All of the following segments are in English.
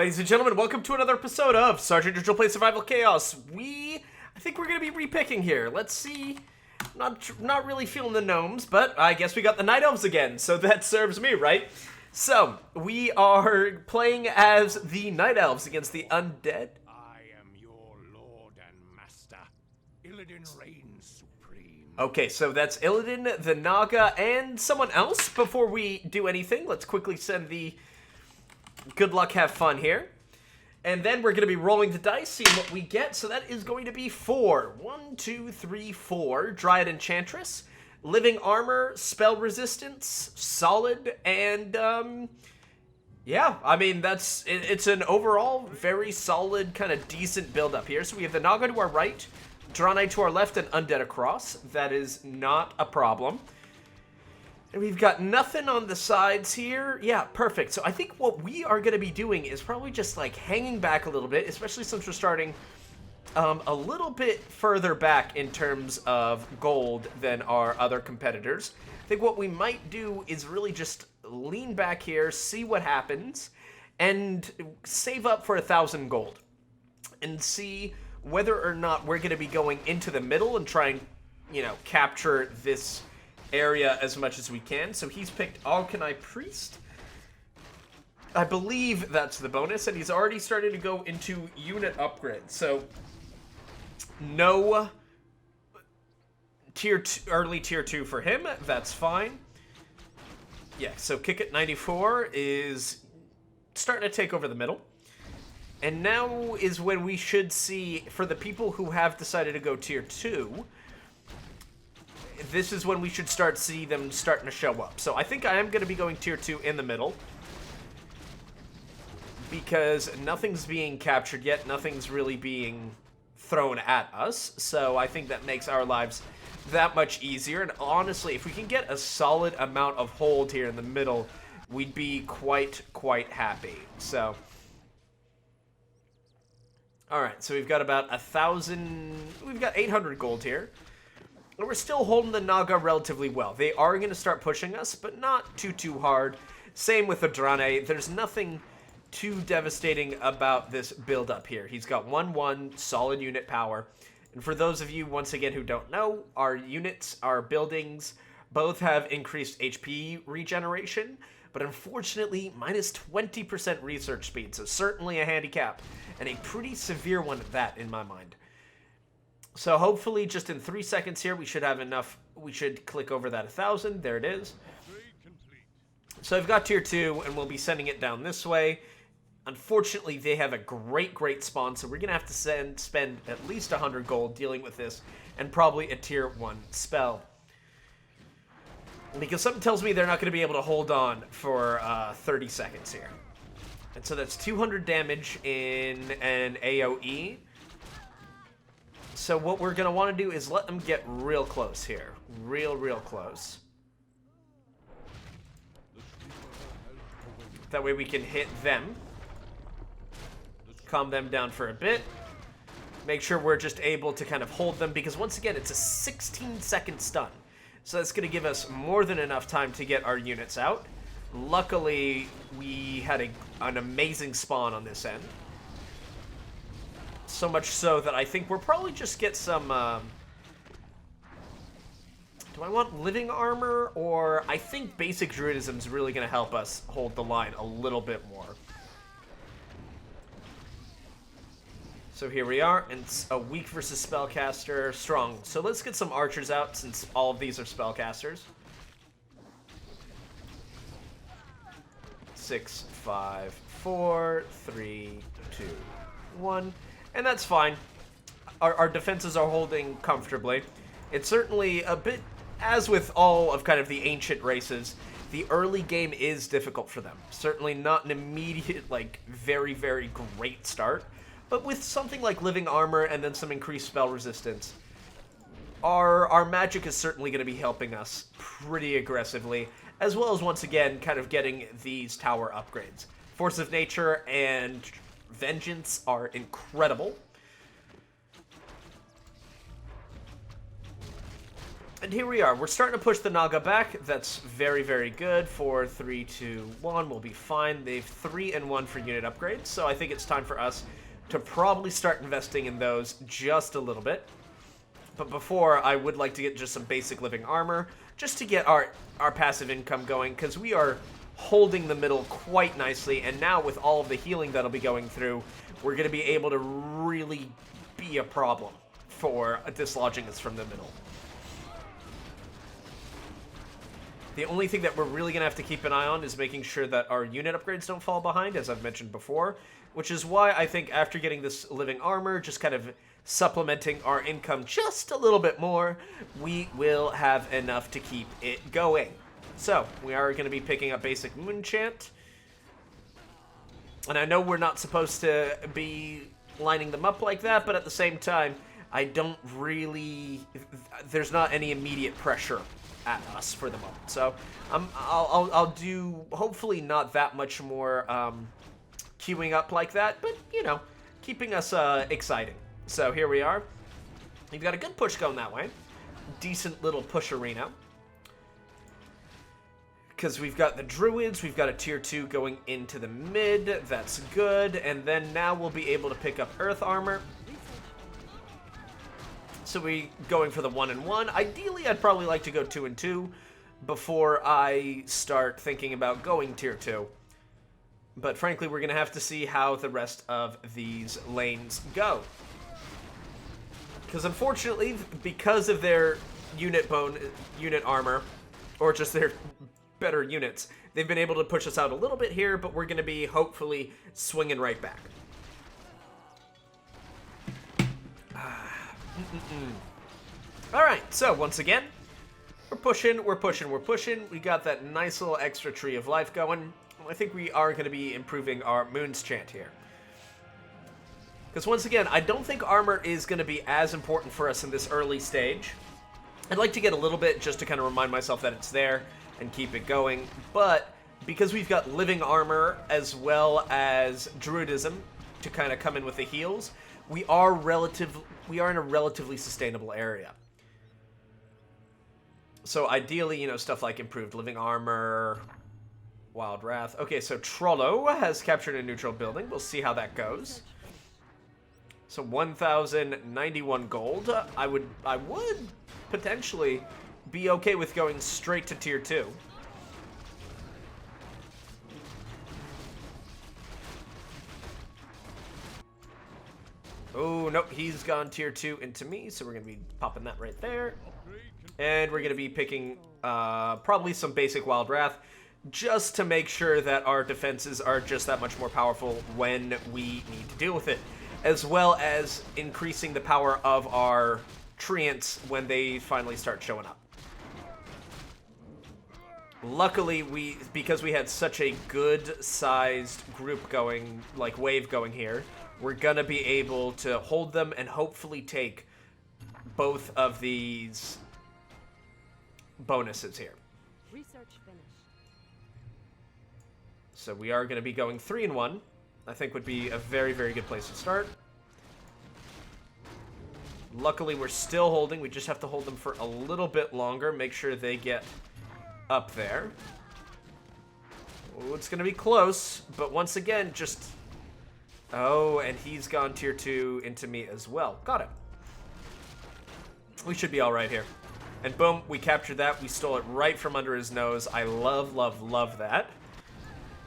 Ladies and gentlemen, welcome to another episode of Sergeant Digital Play Survival Chaos. I think we're going to be repicking here. Let's see. Not really feeling the gnomes, but I guess we got the night elves again, so that serves me, right? So, we are playing as the night elves against the undead. I am your lord and master. Illidan reigns supreme. Okay, so that's Illidan, the Naga, and someone else. Before we do anything, let's quickly send the good luck, have fun here. And then we're going to be rolling the dice, seeing what we get. So that is going to be 4. 1, 2, 3, 4. Dryad Enchantress. Living Armor, Spell Resistance, Solid, and, yeah, I mean, it's an overall very solid, kind of decent build up here. So we have the Naga to our right, Draenei to our left, and Undead across. That is not a problem. And we've got nothing on the sides here. Yeah, perfect. So I think what we are going to be doing is probably just, like, hanging back a little bit, especially since we're starting a little bit further back in terms of gold than our other competitors. I think what we might do is really just lean back here, see what happens, and save up for 1,000 gold. And see whether or not we're going to be going into the middle and try and, you know, capture this area as much as we can. So he's picked Alkanai Priest. I believe that's the bonus, and he's already started to go into unit upgrade. So no early tier 2 for him. That's fine. Yeah, so Kick at 94 is starting to take over the middle. And now is when we should see, for the people who have decided to go tier 2, this is when we should see them starting to show up. So I think I am going to be going tier 2 in the middle, because nothing's being captured yet. Nothing's really being thrown at us. So I think that makes our lives that much easier. And honestly, if we can get a solid amount of hold here in the middle, we'd be quite happy. So, all right, so we've got about 1,000, we've got 800 gold here. And we're still holding the Naga relatively well. They are going to start pushing us, but not too hard. Same with the Draenei. There's nothing too devastating about this build up here. He's got 1/1 solid unit power. And for those of you, once again, who don't know, our units, our buildings, both have increased HP regeneration, but unfortunately, minus 20% research speed. So certainly a handicap, and a pretty severe one at that, in my mind. So hopefully, just in 3 seconds here, we should have enough. We should click over that 1,000. There it is. So I've got tier 2, and we'll be sending it down this way. Unfortunately, they have a great spawn, so we're going to have to spend at least 100 gold dealing with this, and probably a tier 1 spell. Because something tells me they're not going to be able to hold on for 30 seconds here. And so that's 200 damage in an AoE. So what we're going to want to do is let them get real close here. Real close. That way we can hit them. Calm them down for a bit. Make sure we're just able to kind of hold them, because once again, it's a 16-second stun. So that's going to give us more than enough time to get our units out. Luckily, we had an amazing spawn on this end. So much so that I think we'll probably just get some... do I want living armor? Or I think basic druidism is really going to help us hold the line a little bit more. So here we are, and it's a weak versus spellcaster, strong. So let's get some archers out, since all of these are spellcasters. 6, 5, 4, 3, 2, 1. And that's fine. Our defenses are holding comfortably. It's certainly a bit, as with all of kind of the ancient races, the early game is difficult for them. Certainly not an immediate, like, very great start. But with something like living armor and then some increased spell resistance, our magic is certainly going to be helping us pretty aggressively, as well as, once again, kind of getting these tower upgrades. Force of Nature and Vengeance are incredible. And here we are. We're starting to push the Naga back. That's very, very good. 4, 3, 2, 1. We'll be fine. They've 3 and 1 for unit upgrades, so I think it's time for us to probably start investing in those just a little bit. But before, I would like to get just some basic living armor, just to get our passive income going, because we are holding the middle quite nicely, and now with all of the healing that'll be going through, we're going to be able to really be a problem for dislodging us from the middle. The only thing that we're really going to have to keep an eye on is making sure that our unit upgrades don't fall behind, as I've mentioned before, which is why I think after getting this living armor, just kind of supplementing our income just a little bit more, we will have enough to keep it going. So, we are going to be picking up basic moon chant. And I know we're not supposed to be lining them up like that, but at the same time, I don't really... There's not any immediate pressure at us for the moment. So, I'll do, hopefully not that much more queuing up like that, but, you know, keeping us exciting. So, here we are. You've got a good push going that way. Decent little push arena. Because we've got the druids, we've got a tier 2 going into the mid, that's good, and then now we'll be able to pick up earth armor. So we going for the 1 and 1. Ideally, I'd probably like to go 2 and 2 before I start thinking about going tier 2. But frankly, we're going to have to see how the rest of these lanes go. Because unfortunately, because of their unit armor, or just their better units, they've been able to push us out a little bit here, but we're going to be hopefully swinging right back. Alright, so once again, we're pushing, we're pushing, we're pushing. We got that nice little extra tree of life going. I think we are going to be improving our Moon's Chant here. Because once again, I don't think armor is going to be as important for us in this early stage. I'd like to get a little bit just to kind of remind myself that it's there and keep it going. But because we've got living armor as well as druidism to kind of come in with the heals, we are in a relatively sustainable area. So ideally, you know, stuff like improved living armor, Wild Wrath. Okay, so Trollo has captured a neutral building. We'll see how that goes. So 1,091 gold. I would potentially be okay with going straight to tier 2. Oh, nope, he's gone tier 2 into me, so we're going to be popping that right there. And we're going to be picking probably some basic Wild Wrath, just to make sure that our defenses are just that much more powerful when we need to deal with it, as well as increasing the power of our treants when they finally start showing up. Luckily, because we had such a good-sized group going, like wave going here, we're going to be able to hold them and hopefully take both of these bonuses here. Research finished. So we are going to be going 3 and 1. I think would be a very, very good place to start. Luckily, we're still holding. We just have to hold them for a little bit longer. Make sure they get up there. Oh, it's going to be close. But once again, just... Oh, and he's gone tier 2 into me as well. Got it. We should be all right here. And boom, we captured that. We stole it right from under his nose. I love, love, love that.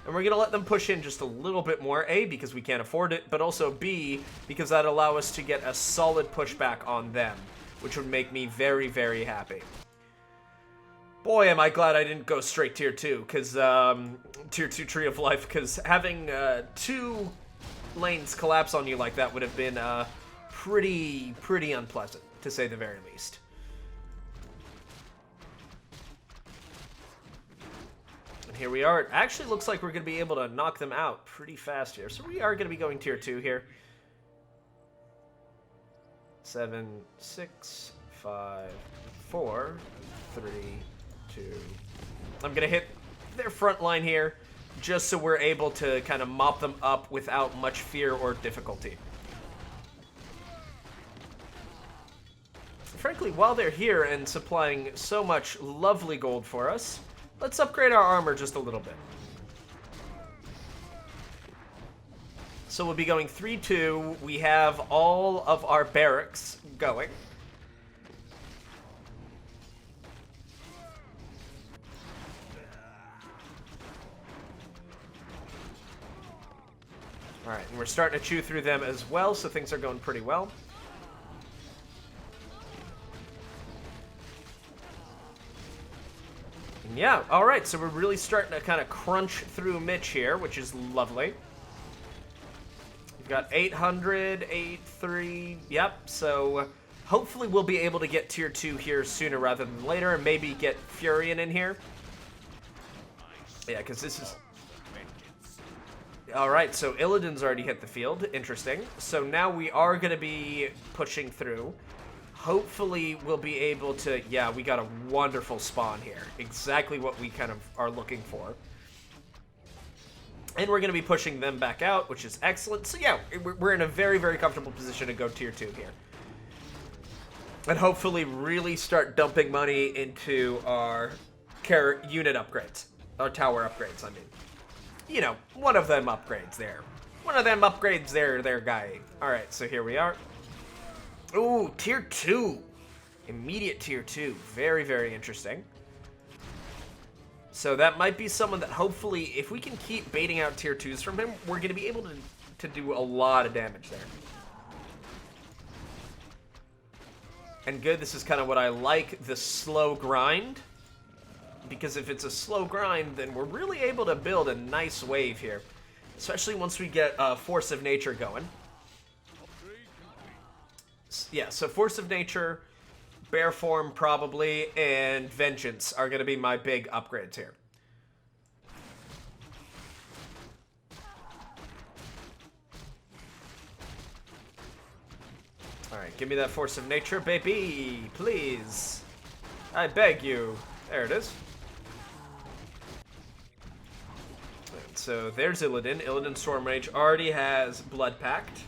And we're going to let them push in just a little bit more. A, because we can't afford it, but also B, because that'll allow us to get a solid pushback on them, which would make me very, very happy. Boy, am I glad I didn't go straight tier 2, because tier 2 Tree of Life, because having 2 lanes collapse on you like that would have been pretty unpleasant, to say the very least. Here we are. It actually looks like we're going to be able to knock them out pretty fast here. So we are going to be going tier 2 here. 7, 6, 5, 4, 3, 2. I'm going to hit their front line here just so we're able to kind of mop them up without much fear or difficulty. frankly, while they're here and supplying so much lovely gold for us, let's upgrade our armor just a little bit. So we'll be going 3-2. We have all of our barracks going. Alright, and we're starting to chew through them as well, so things are going pretty well. And yeah, alright, so we're really starting to kind of crunch through Mitch here, which is lovely. We've got 800, 83, yep, so hopefully we'll be able to get tier 2 here sooner rather than later, and maybe get Furion in here. Yeah, because this is... Alright, so Illidan's already hit the field. Interesting. So now we are going to be pushing through. Hopefully we'll be able to... Yeah, we got a wonderful spawn here. Exactly what we kind of are looking for. And we're going to be pushing them back out, which is excellent. So yeah, we're in a very, very comfortable position to go tier 2 here. And hopefully really start dumping money into our unit upgrades. Our tower upgrades, I mean. You know, one of them upgrades there. One of them upgrades there, guy. Alright, so here we are. Ooh, tier 2. Immediate tier 2. Very, very interesting. So that might be someone that hopefully, if we can keep baiting out tier 2s from him, we're going to be able to do a lot of damage there. And good, this is kind of what I like, the slow grind. Because if it's a slow grind, then we're really able to build a nice wave here. Especially once we get Force of Nature going. Yeah, so Force of Nature, Bear Form probably, and Vengeance are going to be my big upgrades here. Alright, give me that Force of Nature, baby! Please! I beg you. There it is. So there's Illidan. Illidan Stormrage already has Blood Pact.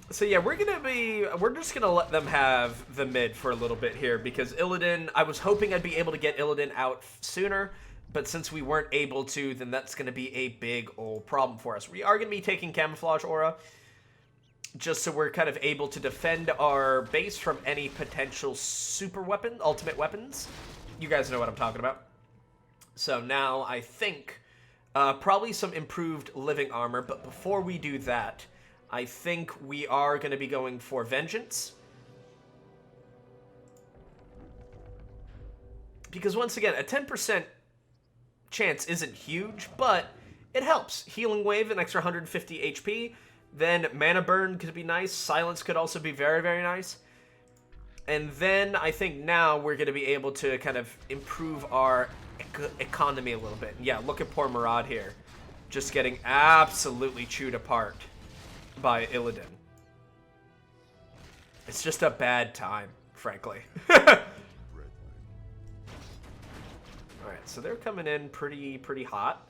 So yeah, we're just gonna let them have the mid for a little bit here, because Illidan, I was hoping I'd be able to get Illidan out sooner, but since we weren't able to, then that's gonna be a big old problem for us. We are gonna be taking Camouflage Aura, just so we're kind of able to defend our base from any potential super weapon, ultimate weapons. You guys know what I'm talking about. So now I think probably some improved living armor, but before we do that, I think we are going to be going for Vengeance. Because once again, a 10% chance isn't huge, but it helps. Healing Wave, an extra 150 HP. Then Mana Burn could be nice. Silence could also be very, very nice. And then I think now we're going to be able to kind of improve our economy a little bit. Yeah, look at poor Murad here. Just getting absolutely chewed apart by Illidan. It's just a bad time, frankly. Alright, so they're coming in pretty hot.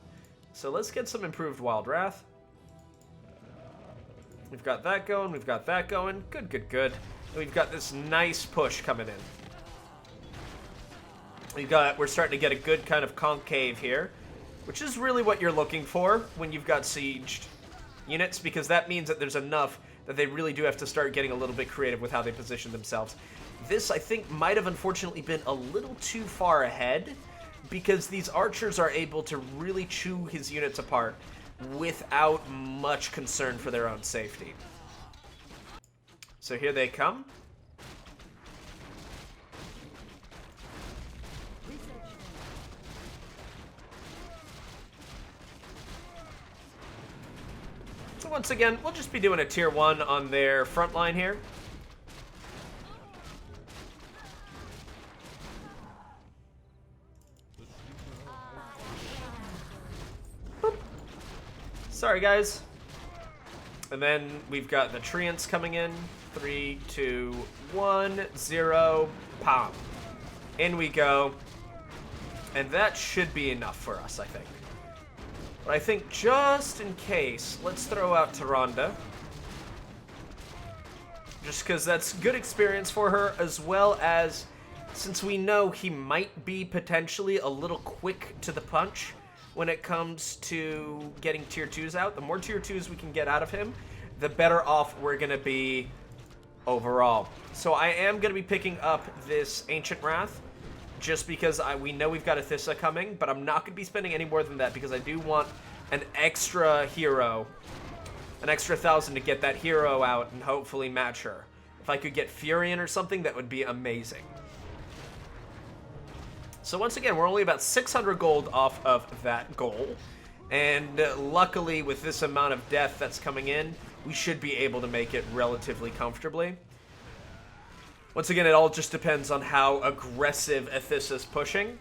So let's get some improved Wild Wrath. We've got that going, we've got that going. Good, good, good. And we've got this nice push coming in. We're starting to get a good kind of concave here, which is really what you're looking for when you've got sieged units, because that means that there's enough that they really do have to start getting a little bit creative with how they position themselves. This, I think, might have unfortunately been a little too far ahead, because these archers are able to really chew his units apart without much concern for their own safety. So here they come. So once again, we'll just be doing a tier 1 on their front line here. Boop. Sorry, guys. And then we've got the Treants coming in. 3, 2, 1, 0, pop. In we go. And that should be enough for us, I think. But I think just in case, let's throw out Tyrande. just because that's good experience for her, as well as since we know he might be potentially a little quick to the punch when it comes to getting tier 2s out. The more tier 2s we can get out of him, the better off we're going to be overall. So I am going to be picking up this Ancient Wrath, just because we know we've got Athissa coming, but I'm not going to be spending any more than that because I do want an extra hero, an extra 1,000 to get that hero out and hopefully match her. If I could get Furion or something, that would be amazing. So once again, we're only about 600 gold off of that goal. And luckily, with this amount of death that's coming in, we should be able to make it relatively comfortably. Once again, it all just depends on how aggressive Athissa's pushing.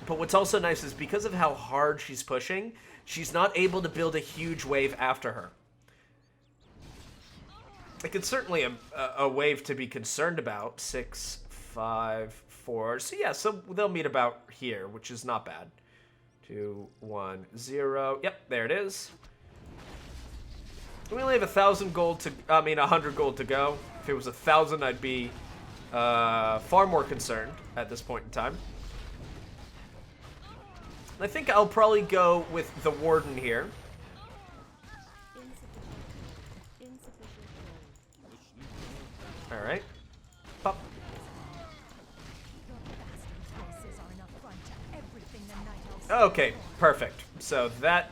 But what's also nice is because of how hard she's pushing, she's not able to build a huge wave after her. Like, it's certainly a wave to be concerned about. 6, 5, 4. So yeah, so they'll meet about here, which is not bad. 2, 1, 0. Yep, there it is. We only have 1,000 gold to, 100 gold to go. If it was 1,000, I'd be far more concerned at this point in time. I think I'll probably go with the Warden here. Alright. Pop. Okay, perfect. So that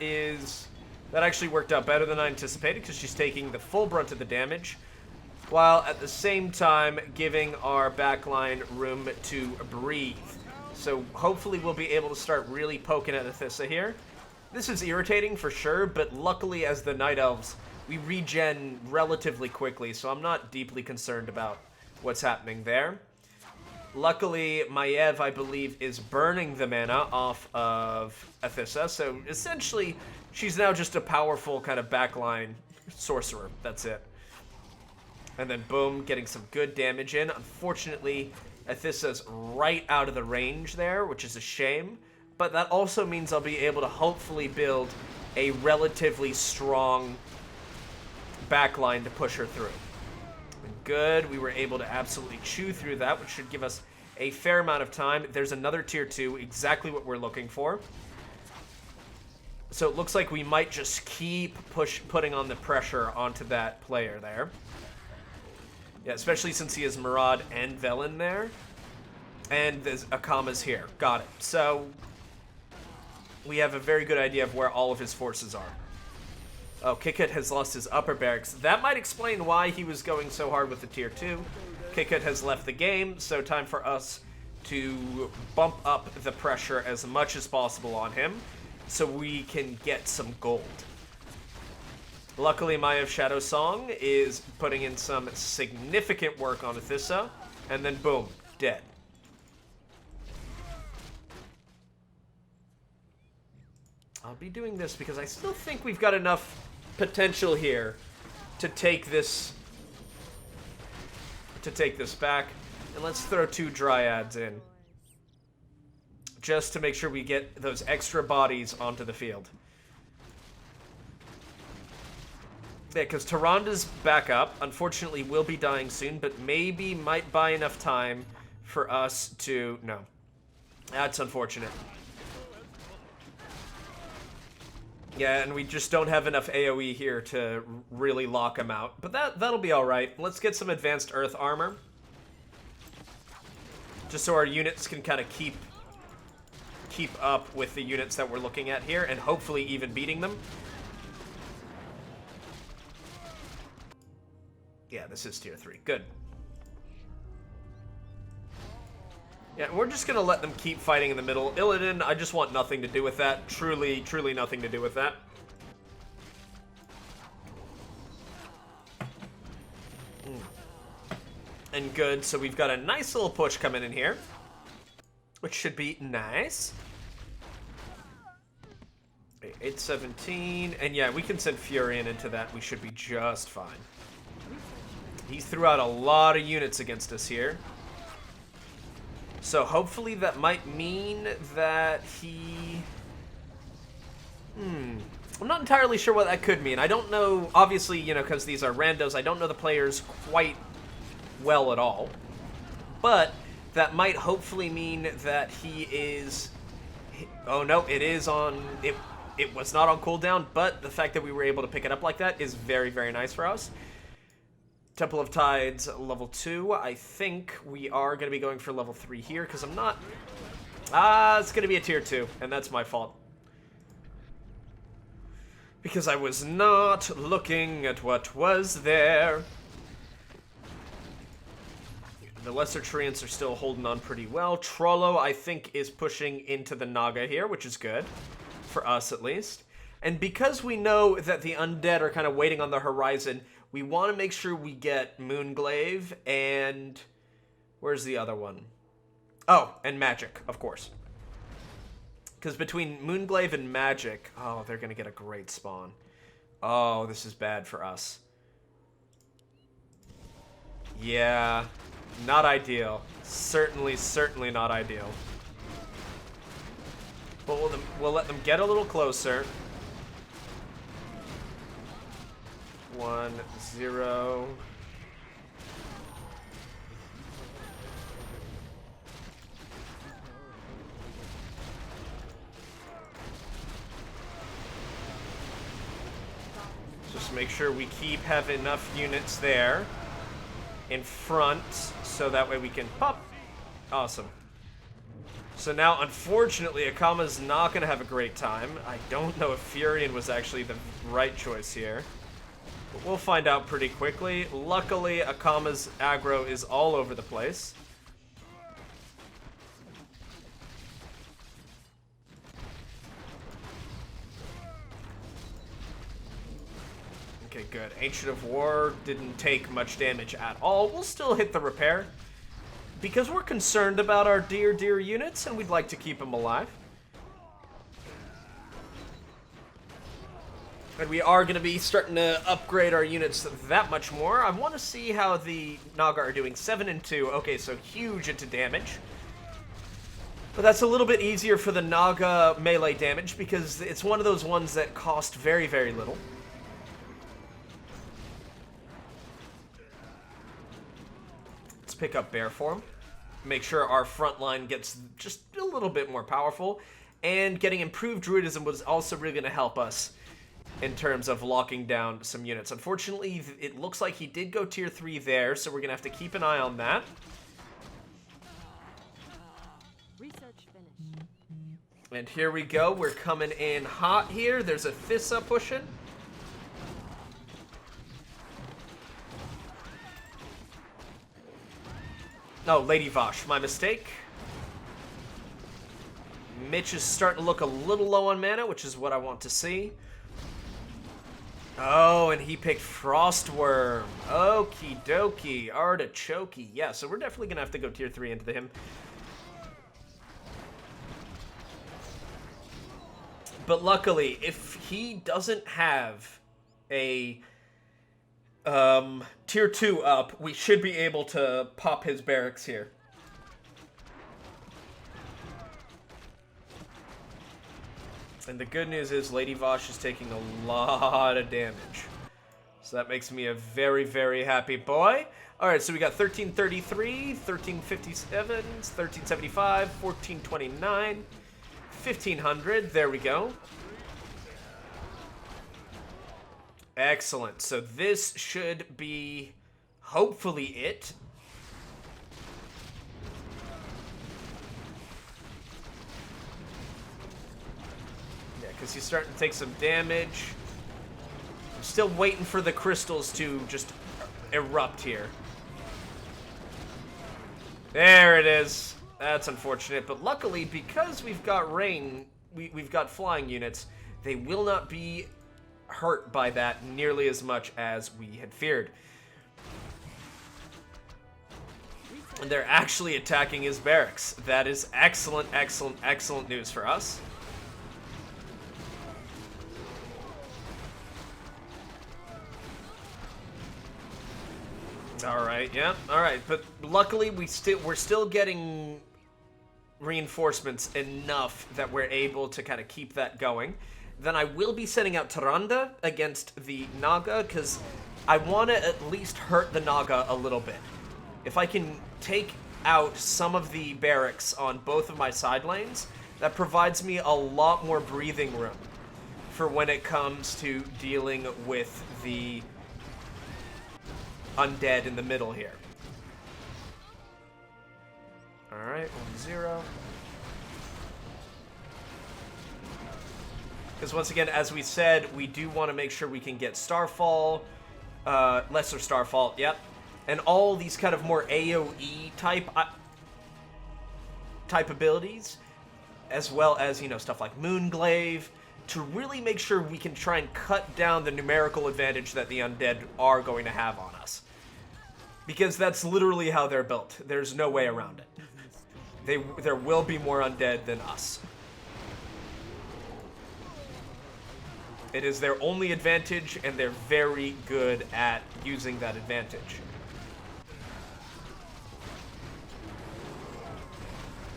actually worked out better than I anticipated because she's taking the full brunt of the damage, while at the same time giving our backline room to breathe. So hopefully we'll be able to start really poking at Athissa here. This is irritating for sure, but luckily as the Night Elves, we regen relatively quickly, so I'm not deeply concerned about what's happening there. Luckily, Maiev, I believe, is burning the mana off of Athissa, so essentially she's now just a powerful kind of backline sorcerer. That's it. And then boom, getting some good damage in. Unfortunately, Athissa's right out of the range there, which is a shame. But that also means I'll be able to hopefully build a relatively strong backline to push her through. Good, we were able to absolutely chew through that, which should give us a fair amount of time. There's another tier 2, exactly what we're looking for. So it looks like we might just keep putting on the pressure onto that player there. Yeah, especially since he has Murad and Velen there. And there's Akama's here. Got it. So we have a very good idea of where all of his forces are. Oh, Kikut has lost his upper barracks. That might explain why he was going so hard with the tier 2. Kikut has left the game, so time for us to bump up the pressure as much as possible on him so we can get some gold. Luckily, Maiev Shadow Song is putting in some significant work on Athissa, and then boom, dead. I'll be doing this because I still think we've got enough potential here to take this back. And let's throw 2 Dryads in, just to make sure we get those extra bodies onto the field. Yeah, because Tyranda's back up. Unfortunately, will be dying soon, but maybe might buy enough time for us to... No. That's unfortunate. Yeah, and we just don't have enough AoE here to really lock him out. But that'll be alright. Let's get some advanced earth armor. Just so our units can kind of keep up with the units that we're looking at here, and hopefully even beating them. Yeah, this is tier 3. Good. Yeah, we're just gonna let them keep fighting in the middle. Illidan, I just want nothing to do with that. Truly, truly nothing to do with that. And good, so we've got a nice little push coming in here, which should be nice. 817, and yeah, we can send Furion into that. We should be just fine. He threw out a lot of units against us here. So hopefully that might mean that he... I'm not entirely sure what that could mean. I don't know, obviously, you know, because these are randos, I don't know the players quite well at all. But that might hopefully mean that he is... Oh, no, it is on... It was not on cooldown, but the fact that we were able to pick it up like that is very, very nice for us. Temple of Tides, level 2. I think we are going to be going for level 3 here, because I'm not... it's going to be a tier 2, and that's my fault. Because I was not looking at what was there. The Lesser Treants are still holding on pretty well. Trollo, I think, is pushing into the Naga here, which is good. For us, at least. And because we know that the undead are kind of waiting on the horizon, we want to make sure we get Moonglaive and... Where's the other one? Oh, and Magic, of course. Because between Moonglaive and Magic... Oh, they're going to get a great spawn. Oh, this is bad for us. Yeah, not ideal. Certainly not ideal. But we'll let them get a little closer. 1, 0... Just make sure we have enough units there in front so that way we can pop. Awesome. So now, unfortunately, Akama's not going to have a great time. I don't know if Furion was actually the right choice here. But we'll find out pretty quickly. Luckily, Akama's aggro is all over the place. Okay, good. Ancient of War didn't take much damage at all. We'll still hit the repair. Because we're concerned about our dear units, and we'd like to keep them alive. And we are going to be starting to upgrade our units that much more. I want to see how the Naga are doing. 7 and 2. Okay, so huge into damage. But that's a little bit easier for the Naga melee damage, because it's one of those ones that cost very, very little. Pick up bear form, make sure our front line gets just a little bit more powerful, and getting improved druidism was also really going to help us in terms of locking down some units. Unfortunately, it looks like he did go tier 3 there, so we're going to have to keep an eye on that. Research finished. And here we go, we're coming in hot here. There's a Thissa pushing. Oh, Lady Vosh, my mistake. Mitch is starting to look a little low on mana, which is what I want to see. Oh, and he picked Frostworm. Okie dokie. Artichoke. Yeah, so we're definitely going to have to go tier 3 into him. But luckily, if he doesn't have a... tier 2 up, we should be able to pop his barracks here. And the good news is Lady Vosh is taking a lot of damage. So that makes me a very, very happy boy. Alright, so we got 1333, 1357, 1375, 1429, 1500. There we go. Excellent. So this should be, hopefully, it. Yeah, because he's starting to take some damage. I'm still waiting for the crystals to just erupt here. There it is. That's unfortunate, but luckily, because we've got rain, we've got flying units, they will not be hurt by that nearly as much as we had feared. And they're actually attacking his barracks. That is excellent, excellent, excellent news for us. All right, yeah, all right. But luckily, we're still getting reinforcements enough that we're able to kind of keep that going. then I will be sending out Tyrande against the Naga, because I want to at least hurt the Naga a little bit. If I can take out some of the barracks on both of my side lanes, that provides me a lot more breathing room for when it comes to dealing with the undead in the middle here. Alright, 1-0. Because once again, as we said, we do want to make sure we can get Starfall, Lesser Starfall, yep. And all these kind of more AoE type abilities, as well as, you know, stuff like Moonglaive, to really make sure we can try and cut down the numerical advantage that the undead are going to have on us. Because that's literally how they're built. There's no way around it. There will be more undead than us. It is their only advantage, and they're very good at using that advantage.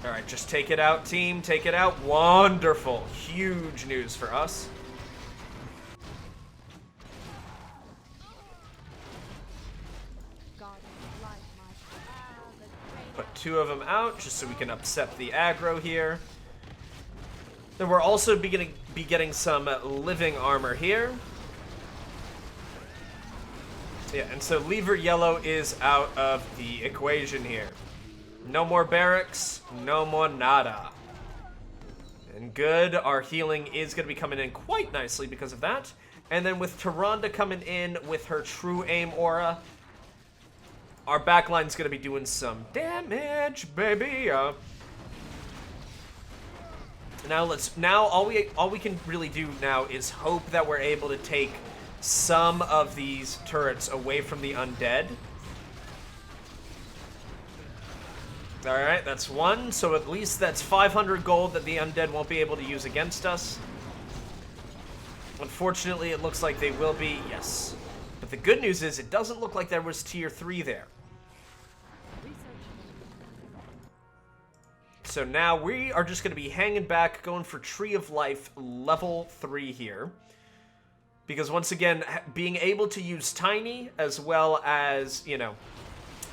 Alright, just take it out, team. Take it out. Wonderful. Huge news for us. Put 2 of them out, just so we can upset the aggro here. Then we're also be getting some living armor here. Yeah, and so Lever Yellow is out of the equation here. No more barracks, no more nada. And good, our healing is going to be coming in quite nicely because of that. And then with Tyrande coming in with her True Aim aura, our backline's going to be doing some damage, baby. Now all we can really do now is hope that we're able to take some of these turrets away from the undead. Alright, that's 1, so at least that's 500 gold that the undead won't be able to use against us. Unfortunately, it looks like they will be, yes. But the good news is, it doesn't look like there was tier 3 there. So now we are just going to be hanging back, going for Tree of Life level 3 here. Because once again, being able to use Tiny, as well as, you know,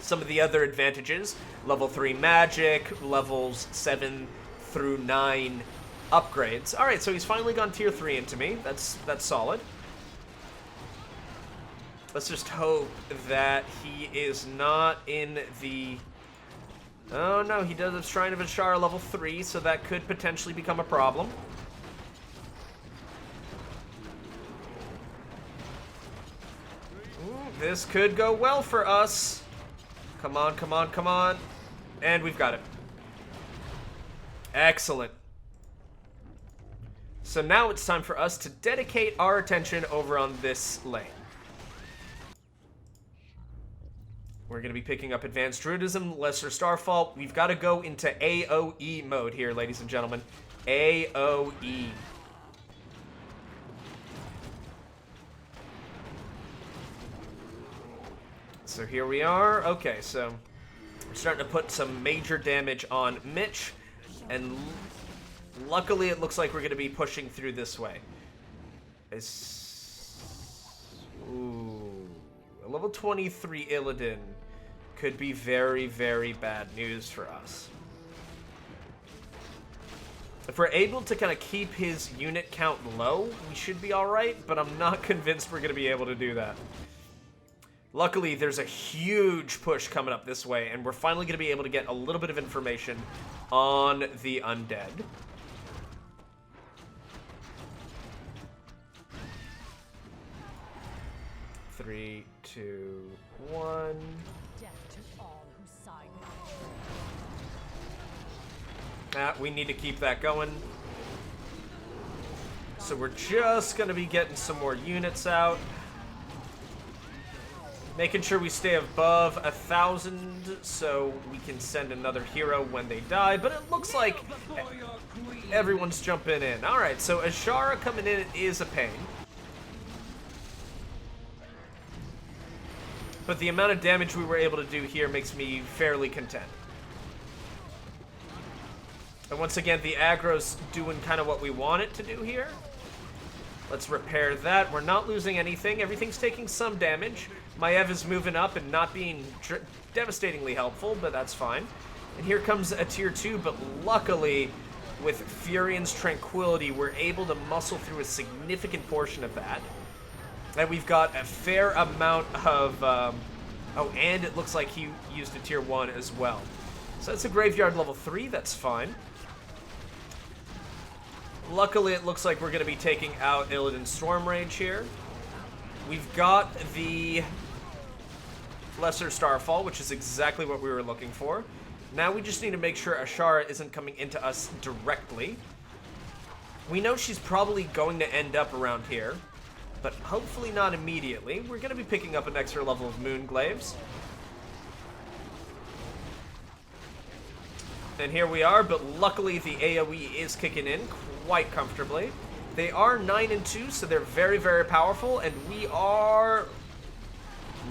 some of the other advantages, level 3 magic, levels 7 through 9 upgrades. Alright, so he's finally gone tier 3 into me. That's solid. Let's just hope that he is not in the... Oh no, he does have Shrine of Ashara level 3, so that could potentially become a problem. Ooh, this could go well for us. Come on, come on, come on. And we've got it. Excellent. So now it's time for us to dedicate our attention over on this lane. We're going to be picking up Advanced Druidism, Lesser Starfall. We've got to go into AoE mode here, ladies and gentlemen. AoE. So here we are. Okay, so we're starting to put some major damage on Mitch, and luckily it looks like we're going to be pushing through this way. Ooh, a level 23 Illidan could be very, very bad news for us. If we're able to kind of keep his unit count low, we should be alright, but I'm not convinced we're going to be able to do that. Luckily, there's a huge push coming up this way, and we're finally going to be able to get a little bit of information on the undead. Three, two, one. Death to all who side We need to keep that going. So we're just going to be getting some more units out. Making sure we stay above 1,000 so we can send another hero when they die. But it looks like everyone's jumping in. Alright, so Ashara coming in is a pain. But the amount of damage we were able to do here makes me fairly content. And once again, the aggro's doing kind of what we want it to do here. Let's repair that. We're not losing anything. Everything's taking some damage. Maiev is moving up and not being devastatingly helpful, but that's fine. And here comes a tier 2, but luckily, with Furion's Tranquility, we're able to muscle through a significant portion of that. And we've got a fair amount of... oh, and it looks like he used a tier 1 as well. So that's a Graveyard level 3, that's fine. Luckily, it looks like we're going to be taking out Illidan's Storm Rage here. We've got the Lesser Starfall, which is exactly what we were looking for. Now we just need to make sure Ashara isn't coming into us directly. We know she's probably going to end up around here, but hopefully not immediately. We're going to be picking up an extra level of Moonglaves. And here we are, but luckily the AoE is kicking in quite comfortably. They are 9 and 2, so they're very, very powerful, and we are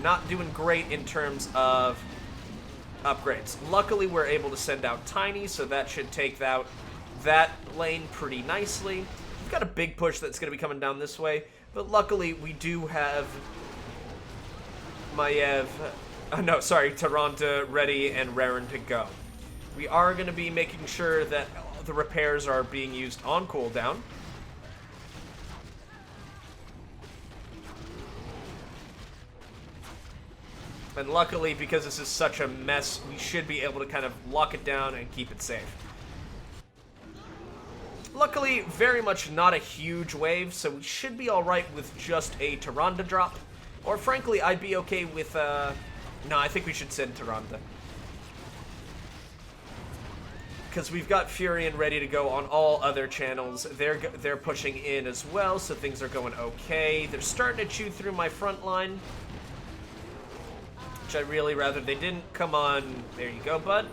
not doing great in terms of upgrades. Luckily, we're able to send out Tiny, so that should take out that lane pretty nicely. We've got a big push that's going to be coming down this way, but luckily we do have Maiev, Tyrande ready and raring to go. We are going to be making sure that the repairs are being used on cooldown. And luckily, because this is such a mess, we should be able to kind of lock it down and keep it safe. Luckily, very much not a huge wave, so we should be alright with just a Tyrande drop. Or frankly, I'd be okay with, no, I think we should send Tyrande. Because we've got Furion ready to go on all other channels. They're pushing in as well, so things are going okay. They're starting to chew through my front line, which I really rather they didn't. Come on. There you go, bud.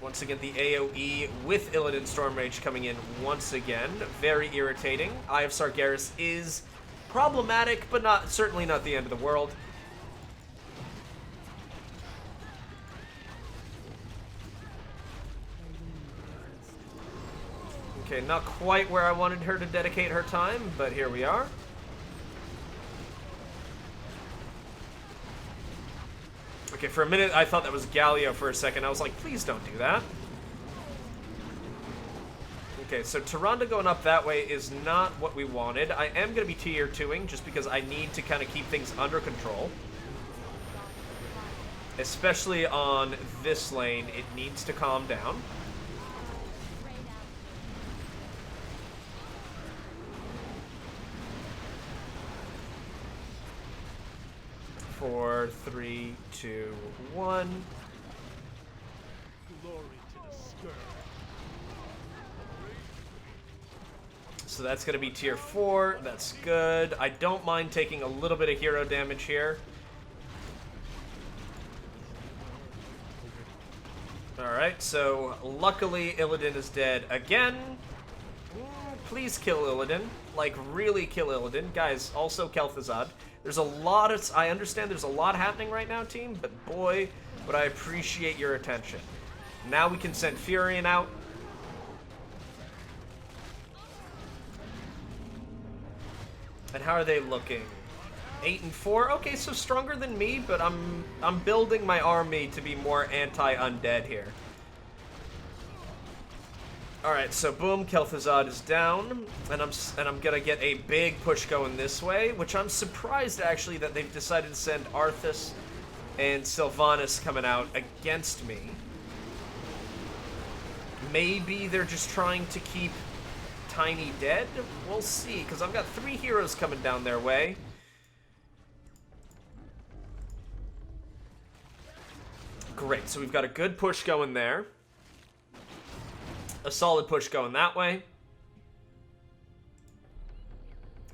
Once again, the AoE with Illidan Storm Rage coming in once again. Very irritating. Eye of Sargeras is problematic, but certainly not the end of the world. Okay, not quite where I wanted her to dedicate her time, but here we are. Okay, for a minute I thought that was Galio for a second. I was like, please don't do that. Okay, so Tyrande going up that way is not what we wanted. I am going to be tier 2ing just because I need to kind of keep things under control. Especially on this lane, it needs to calm down. 4, 3, 2, 1. Glory to the Scourge. So that's going to be tier 4. That's good. I don't mind taking a little bit of hero damage here. Alright, so luckily Illidan is dead again. Please kill Illidan. Like, really kill Illidan. Guys, also Kel'Thuzad. There's a lot of... I understand there's a lot happening right now, team, but boy, would I appreciate your attention. Now we can send Furion out. And how are they looking? 8 and 4? Okay, so stronger than me, but I'm building my army to be more anti-undead here. Alright, so boom, Kel'Thuzad is down, and I'm gonna get a big push going this way, which I'm surprised actually that they've decided to send Arthas and Sylvanas coming out against me. Maybe they're just trying to keep Tiny dead? We'll see, because I've got 3 heroes coming down their way. Great, so we've got a good push going there. A solid push going that way.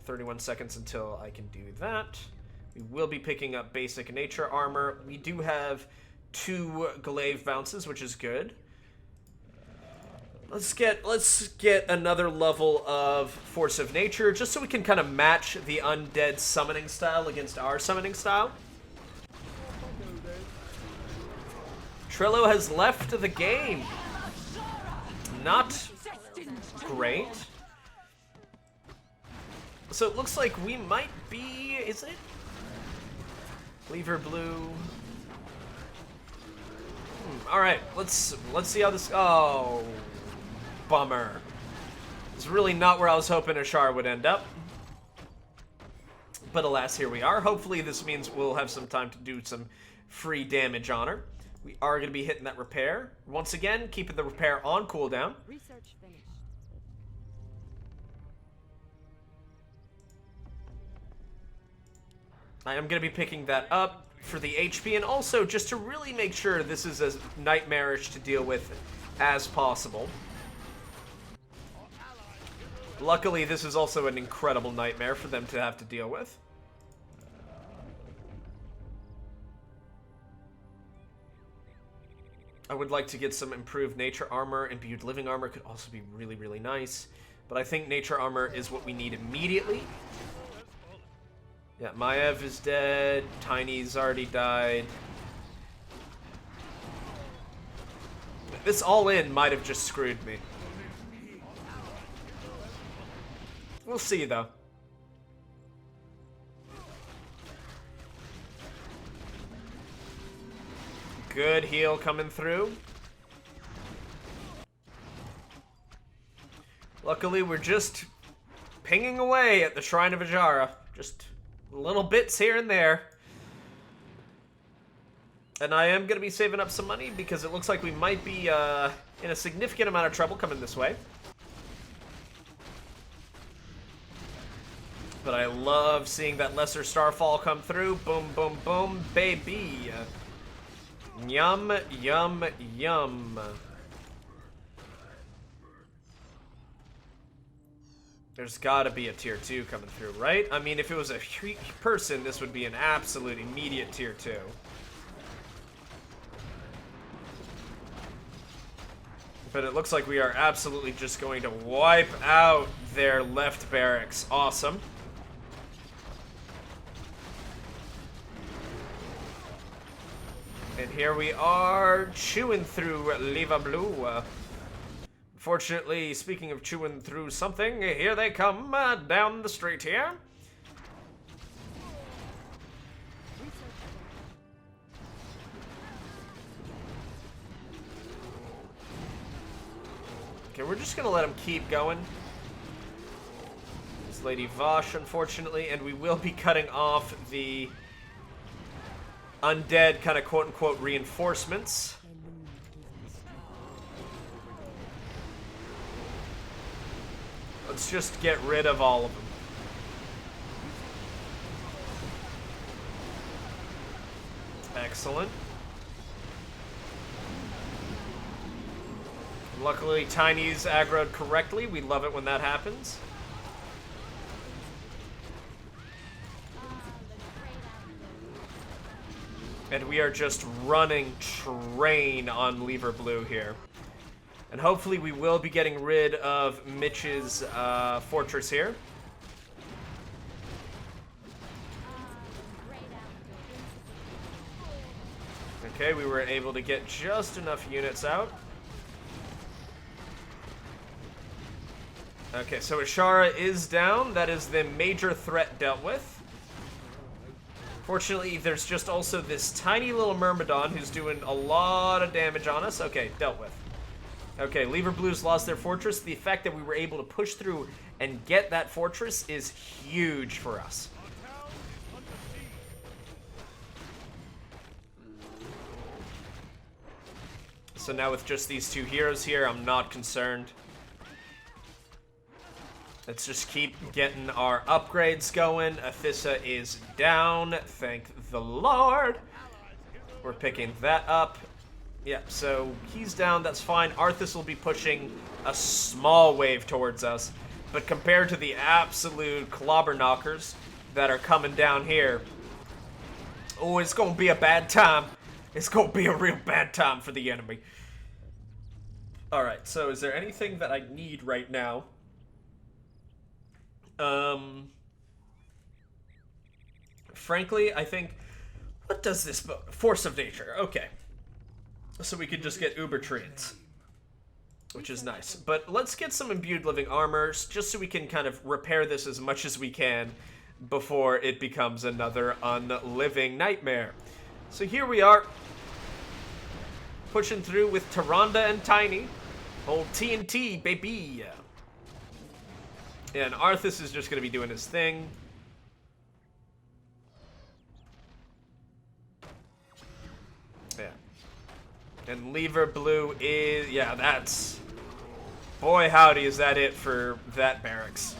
31 seconds until I can do that. We will be picking up basic nature armor. We do have 2 glaive bounces, which is good. Let's get another level of force of nature, just so we can kind of match the undead summoning style against our summoning style. Trillo has left the game. Not great. So it looks like we might be... Is it? Lever blue. Alright, let's see how this... Oh, bummer. It's really not where I was hoping Ashar would end up. But alas, here we are. Hopefully this means we'll have some time to do some free damage on her. We are going to be hitting that repair. Once again, keeping the repair on cooldown. Research finished. I am going to be picking that up for the HP, and also just to really make sure this is as nightmarish to deal with as possible. Luckily, this is also an incredible nightmare for them to have to deal with. I would like to get some improved nature armor. Imbued living armor could also be really, really nice. But I think nature armor is what we need immediately. Yeah, Maev is dead. Tiny's already died. This all-in might have just screwed me. We'll see, though. Good heal coming through. Luckily, we're just pinging away at the Shrine of Ajara. Just little bits here and there. And I am going to be saving up some money because it looks like we might be in a significant amount of trouble coming this way. But I love seeing that Lesser Starfall come through. Boom, boom, boom, baby. Yum, yum, yum. There's gotta be a tier 2 coming through, right? I mean, if it was a person, this would be an absolute immediate tier 2. But it looks like we are absolutely just going to wipe out their left barracks. Awesome. And here we are, chewing through Leva Blue. Fortunately, speaking of chewing through something, here they come down the street here. Okay, we're just gonna let them keep going. It's Lady Vosh, unfortunately, and we will be cutting off the undead kind of quote-unquote reinforcements. Let's just get rid of all of them. Excellent. Luckily, Tiny's aggroed correctly. We love it when that happens. And we are just running train on Lever Blue here. And hopefully we will be getting rid of Mitch's fortress here. Okay, we were able to get just enough units out. Okay, so Ashara is down. That is the major threat dealt with. Fortunately, there's just also this tiny little Myrmidon who's doing a lot of damage on us. Okay, dealt with. Okay, Lever Blues lost their fortress. The fact that we were able to push through and get that fortress is huge for us. So now with just these two heroes here, I'm not concerned. Let's just keep getting our upgrades going. Athissa is down. Thank the Lord. We're picking that up. Yeah, so he's down. That's fine. Arthas will be pushing a small wave towards us. But compared to the absolute clobber knockers that are coming down here, oh, it's going to be a bad time. It's going to be a real bad time for the enemy. Alright, so is there anything that I need right now? Frankly, I think... What does this book? Force of Nature. Okay. So we could just get Uber treats. which is nice. But let's get some imbued living armor, just so we can kind of repair this as much as we can before it becomes another unliving nightmare. So here we are, pushing through with Tyrande and Tiny. Old TNT, baby. And Arthas is just going to be doing his thing. Yeah. And Lever Blue is... Yeah, that's... Boy, howdy, is that it for that barracks.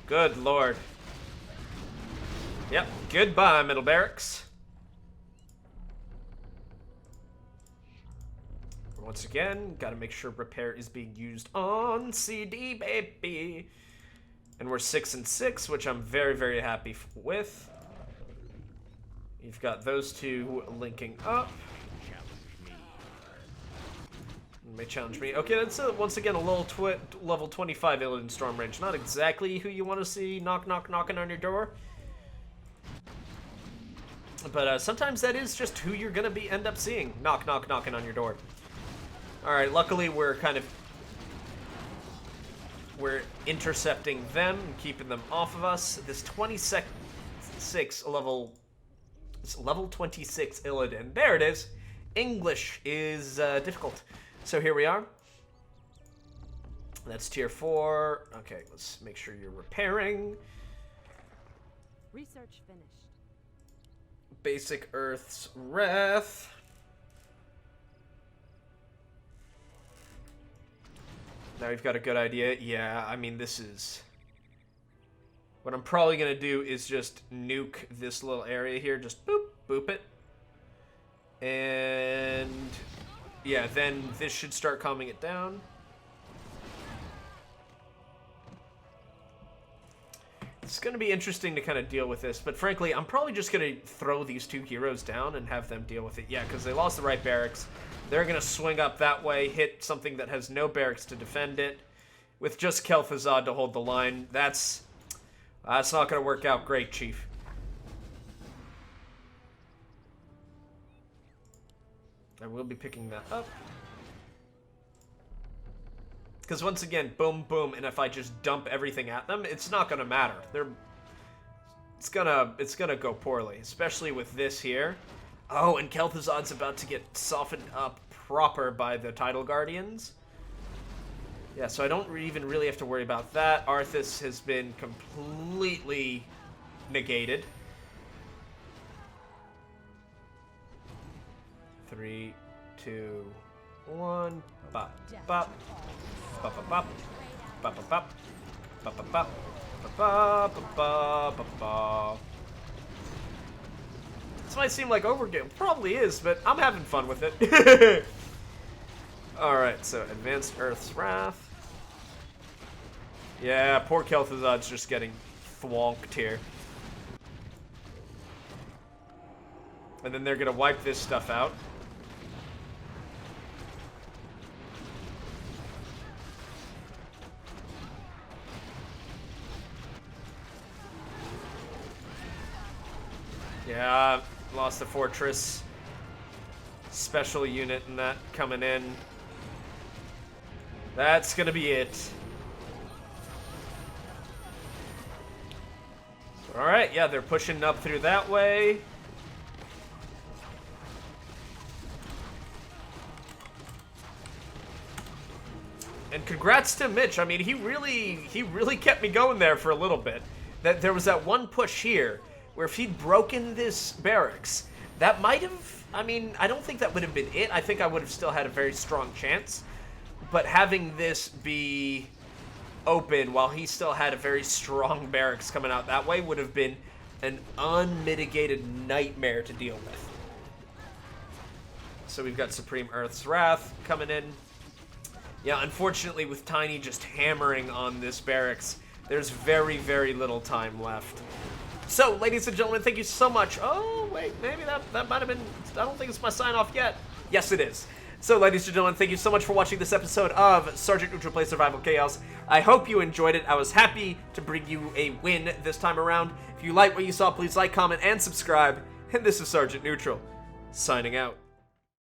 Good lord. Yep, goodbye, middle barracks. Once again, gotta make sure repair is being used on CD, baby. And we're 6 and 6, which I'm very, very happy with. You've got those two linking up. May challenge me. Okay, that's once again a little level 25 Illidan Storm range. Not exactly who you want to see knocking on your door. But sometimes that is just who you're gonna end up seeing knocking on your door. Alright, luckily we're intercepting them and keeping them off of us. This 26 level 26 Illidan. There it is. English is difficult. So here we are. That's tier 4. Okay, let's make sure you're repairing. Research finished. Basic Earth's Wrath. Now we've got a good idea. Yeah, I mean, this is... What I'm probably going to do is just nuke this little area here. Just boop, boop it. And... Yeah, then this should start calming it down. It's going to be interesting to kind of deal with this, but frankly, I'm probably just going to throw these two heroes down and have them deal with it. Yeah, because they lost the right barracks. They're going to swing up that way, hit something that has no barracks to defend it. With just Kel'Thuzad to hold the line, that's not going to work out great, Chief. I will be picking that up. Because once again, boom, boom, and if I just dump everything at them, it's not going to matter. It's gonna go poorly, especially with this here. Oh, and Kel'Thuzad's about to get softened up proper by the Tidal Guardians. Yeah, so I don't even really have to worry about that. Arthas has been completely negated. 3, 2, 1. Bop, bop. Bop, bop, bop. Bop, bop, bop. Bop, bop, bop. Bop, bop, bop, bop, bop. This might seem like overkill. Probably is, but I'm having fun with it. Alright, so Advanced Earth's Wrath. Yeah, poor Kel'Thuzad's just getting thwonked here. And then they're gonna wipe this stuff out. Yeah, lost the fortress. Special unit and that coming in. That's gonna be it. Alright, yeah, they're pushing up through that way. And congrats to Mitch. I mean, he really kept me going there for a little bit. That there was that one push here where if he'd broken this barracks, that might have, I mean, I don't think that would have been it. I think I would have still had a very strong chance. But having this be open while he still had a very strong barracks coming out that way would have been an unmitigated nightmare to deal with. So we've got Supreme Earth's Wrath coming in. Yeah, unfortunately with Tiny just hammering on this barracks, there's very, very little time left. So, ladies and gentlemen, thank you so much. Oh, wait, maybe that might have been... I don't think it's my sign-off yet. Yes, it is. So, ladies and gentlemen, thank you so much for watching this episode of Sergeant Neutral Plays Survival Chaos. I hope you enjoyed it. I was happy to bring you a win this time around. If you like what you saw, please like, comment, and subscribe. And this is Sergeant Neutral, signing out.